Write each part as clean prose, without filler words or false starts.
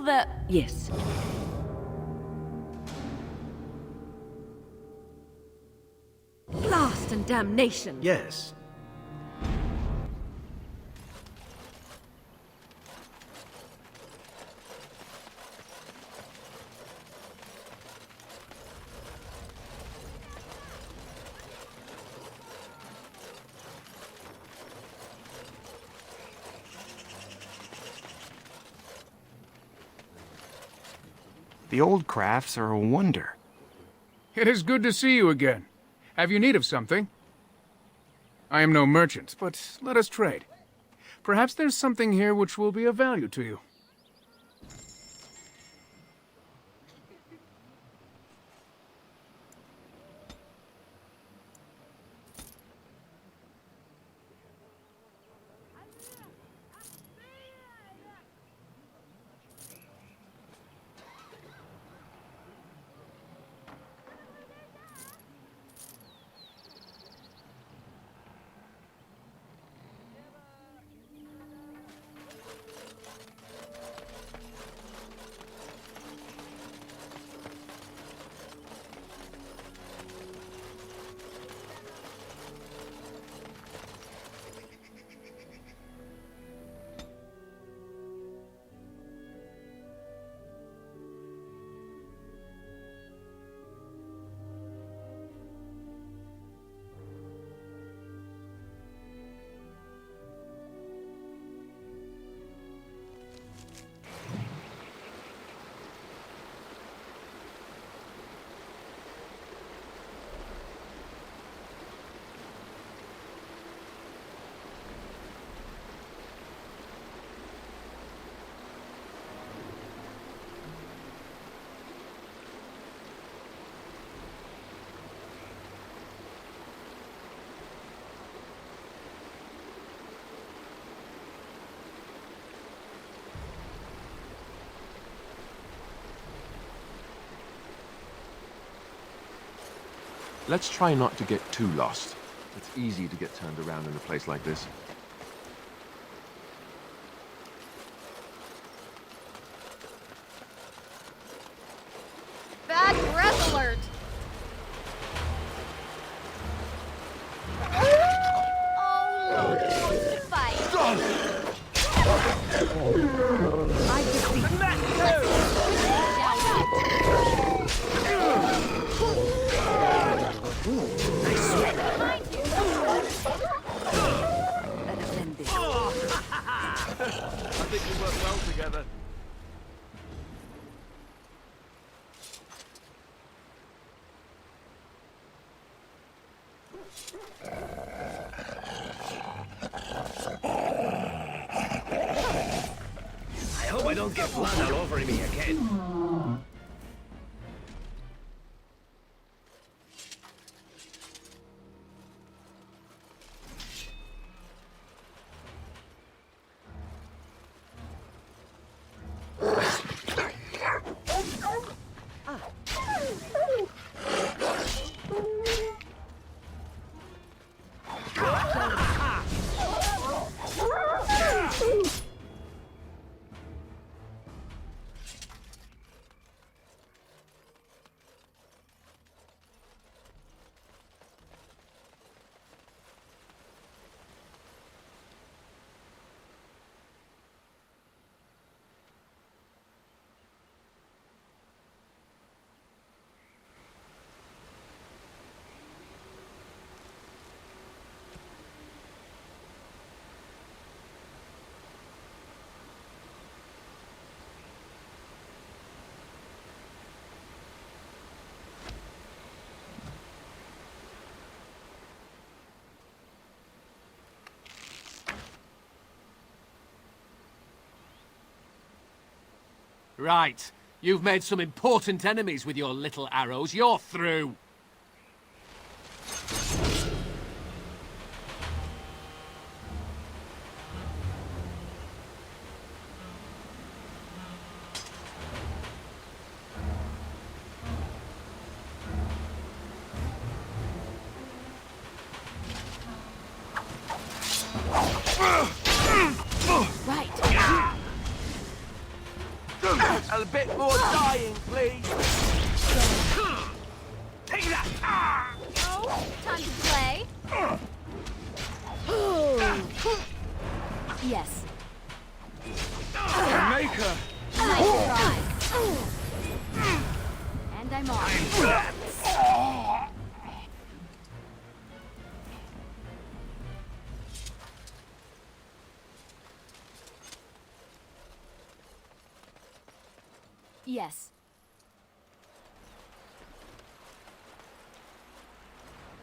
the... Yes. Blast and damnation! Yes. The old crafts are a wonder. It is good to see you again. Have you need of something? I am no merchant, but let us trade. Perhaps there's something here which will be of value to you. Let's try not to get too lost. It's easy to get turned around in a place like this. Bad breath alert! Oh, Lord, he wants to fight! I just need I think we work well together. I hope I don't get blood all over me again. Right. You've made some important enemies with your little arrows. You're through. right. A bit more dying, please. Take that! Oh, time to play. Yes. Maker! Nice try. And I'm on. Yes.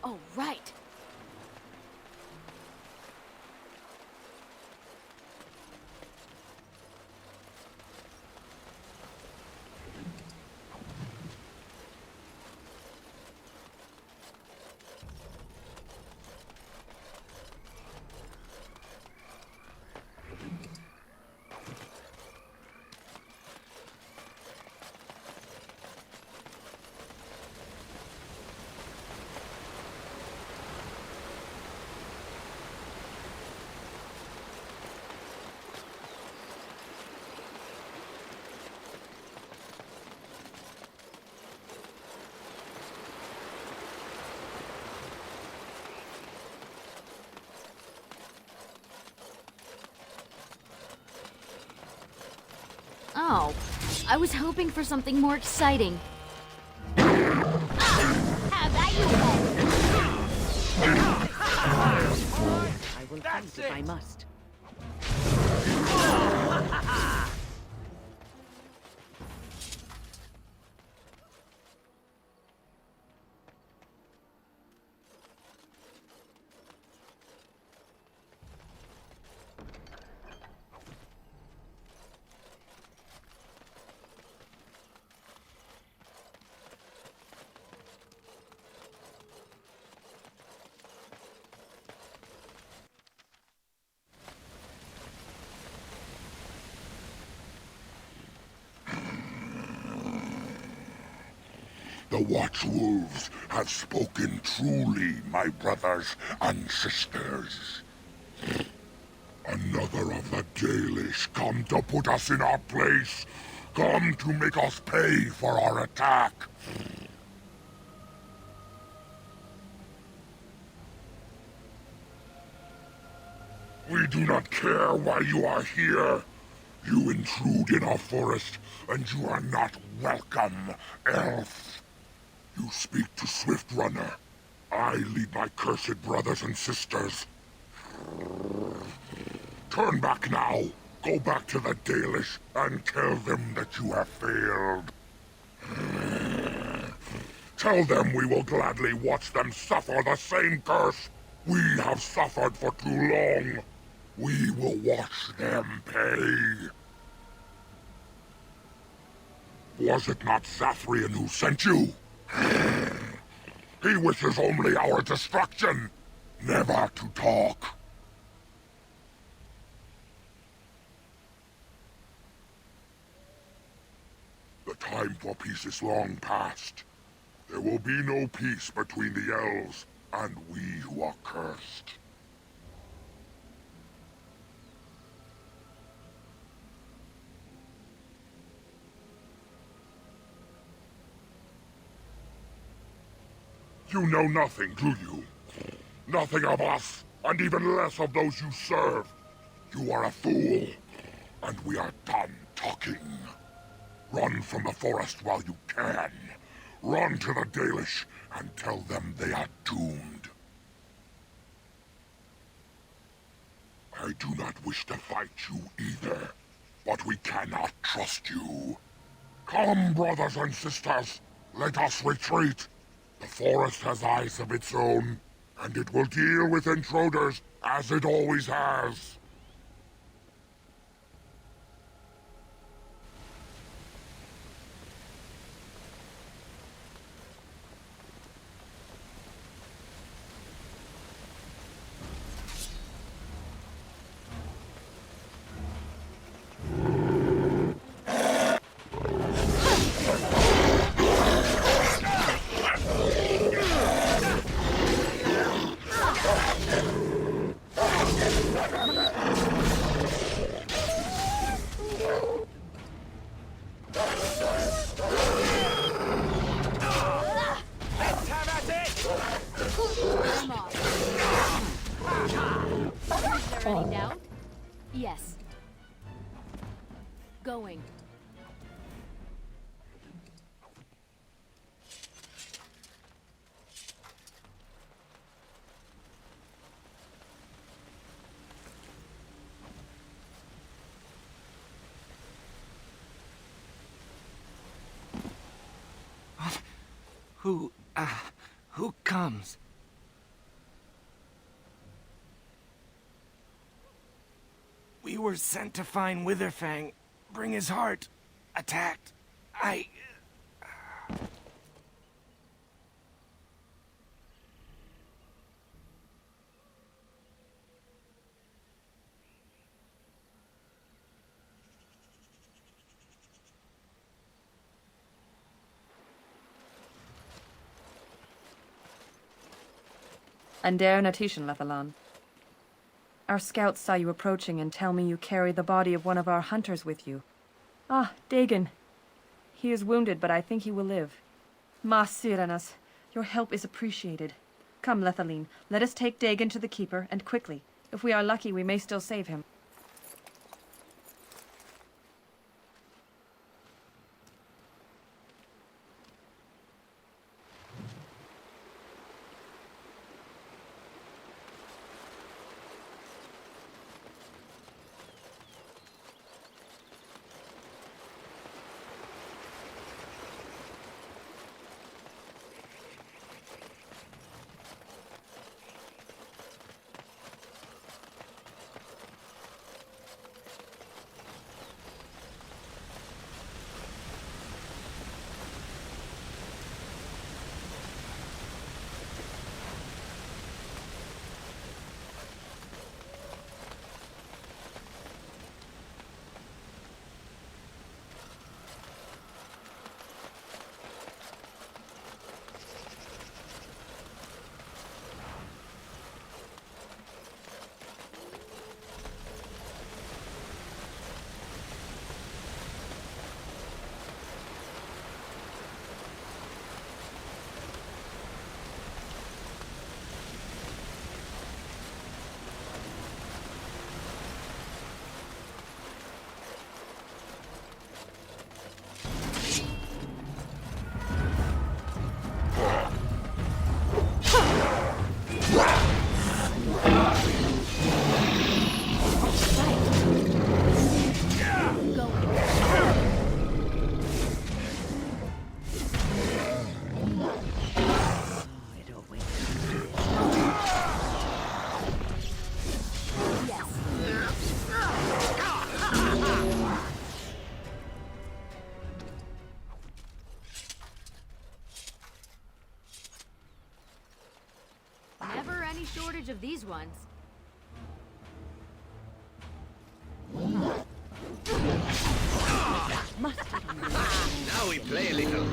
Oh, right. Oh, I was hoping for something more exciting. Have that you I will fight if I must. The Watchwolves have spoken truly, my brothers and sisters. Another of the Dalish come to put us in our place, come to make us pay for our attack. We do not care why you are here. You intrude in our forest, and you are not welcome, elf. You speak to Swift Runner. I lead my cursed brothers and sisters. Turn back now. Go back to the Dalish and tell them that you have failed. Tell them we will gladly watch them suffer the same curse we have suffered for too long. We will watch them pay. Was it not Zathrian who sent you? He wishes only our destruction, never to talk. The time for peace is long past. There will be no peace between the elves and we who are cursed. You know nothing, do you? Nothing of us, and even less of those you serve. You are a fool, and we are done talking. Run from the forest while you can. Run to the Dalish and tell them they are doomed. I do not wish to fight you either, but we cannot trust you. Come, brothers and sisters, let us retreat. The forest has eyes of its own, and it will deal with intruders as it always has. Any doubt? Yes. Going. Who comes? We were sent to find Witherfang, bring his heart. Attacked. And dare Natishan, Lavellan. Our scouts saw you approaching and tell me you carry the body of one of our hunters with you. Ah, Dagon. He is wounded, but I think he will live. Mas Syranas, your help is appreciated. Come, Lethaline, let us take Dagon to the Keeper, and quickly. If we are lucky, we may still save him. Never any shortage of these ones. Now we play a little.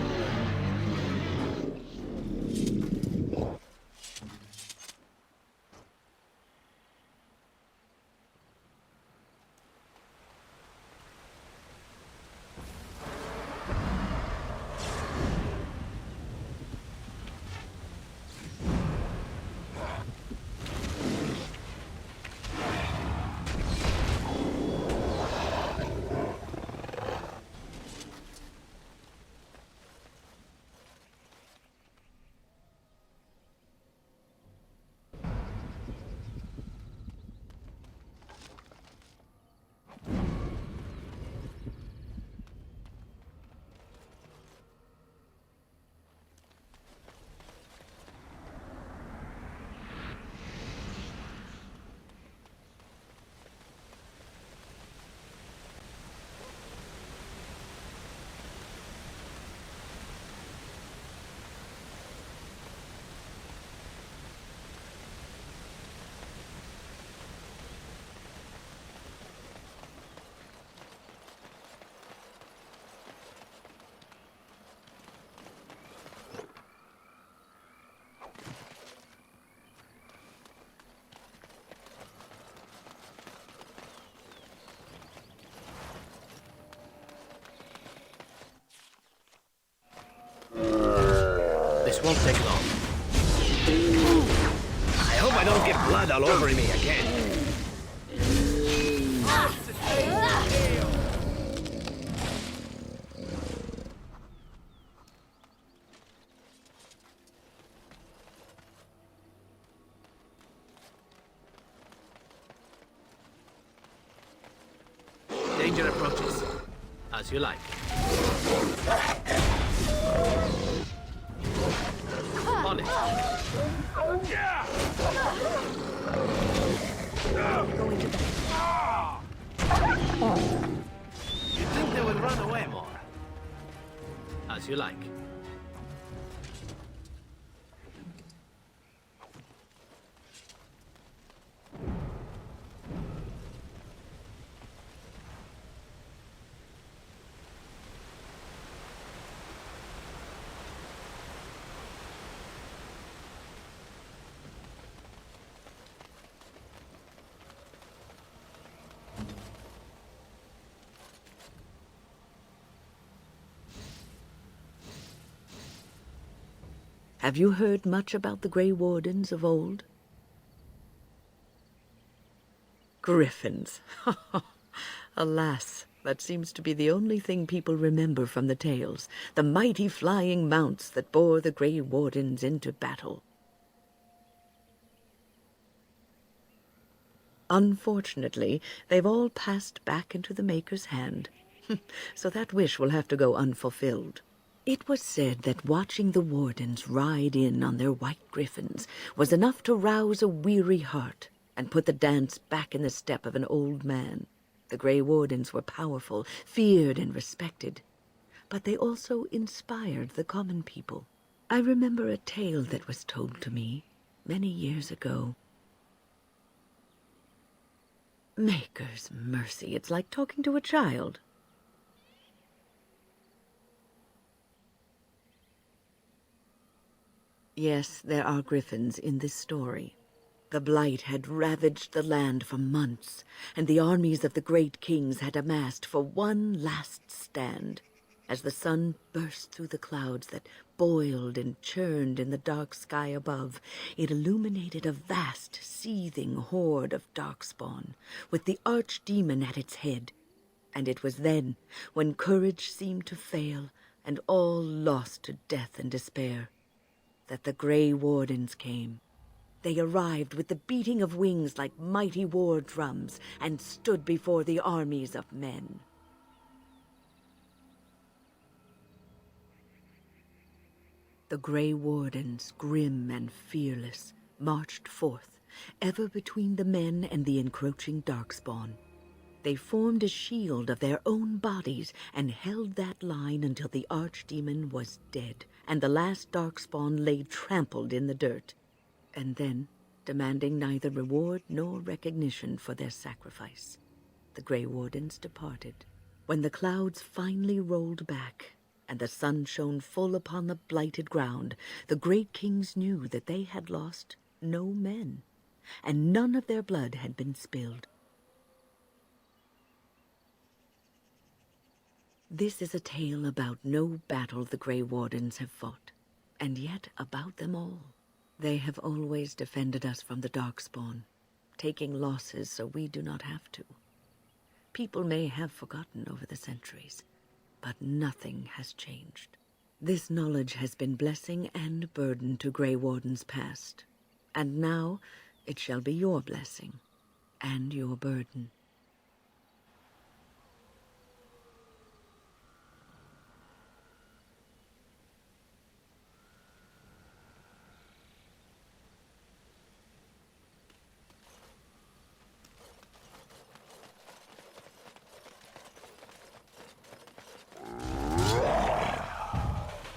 This won't take long. I hope I don't get blood all over me again. Danger approaches. As you like. On it. Going to bed. You'd think they would run away more. As you like. Have you heard much about the Grey Wardens of old? Griffins. Alas, that seems to be the only thing people remember from the tales. The mighty flying mounts that bore the Grey Wardens into battle. Unfortunately, they've all passed back into the Maker's hand. So that wish will have to go unfulfilled. It was said that watching the Wardens ride in on their white griffins was enough to rouse a weary heart and put the dance back in the step of an old man. The Grey Wardens were powerful, feared and respected, but they also inspired the common people. I remember a tale that was told to me many years ago. Maker's mercy, it's like talking to a child. Yes, there are griffins in this story. The blight had ravaged the land for months, and the armies of the great kings had amassed for one last stand. As the sun burst through the clouds that boiled and churned in the dark sky above, it illuminated a vast, seething horde of darkspawn, with the archdemon at its head. And it was then, when courage seemed to fail, and all lost to death and despair, that the Grey Wardens came. They arrived with the beating of wings like mighty war drums and stood before the armies of men. The Grey Wardens, grim and fearless, marched forth, ever between the men and the encroaching darkspawn. They formed a shield of their own bodies and held that line until the archdemon was dead and the last darkspawn lay trampled in the dirt. And then, demanding neither reward nor recognition for their sacrifice, the Grey Wardens departed. When the clouds finally rolled back and the sun shone full upon the blighted ground, the great kings knew that they had lost no men, and none of their blood had been spilled. This is a tale about no battle the Grey Wardens have fought, and yet about them all. They have always defended us from the Darkspawn, taking losses so we do not have to. People may have forgotten over the centuries, but nothing has changed. This knowledge has been blessing and burden to Grey Wardens past, and now it shall be your blessing and your burden.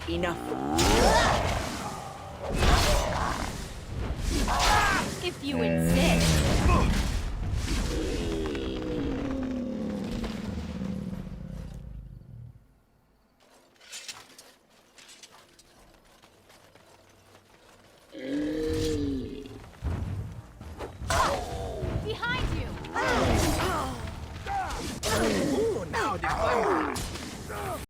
Enough. If you insist.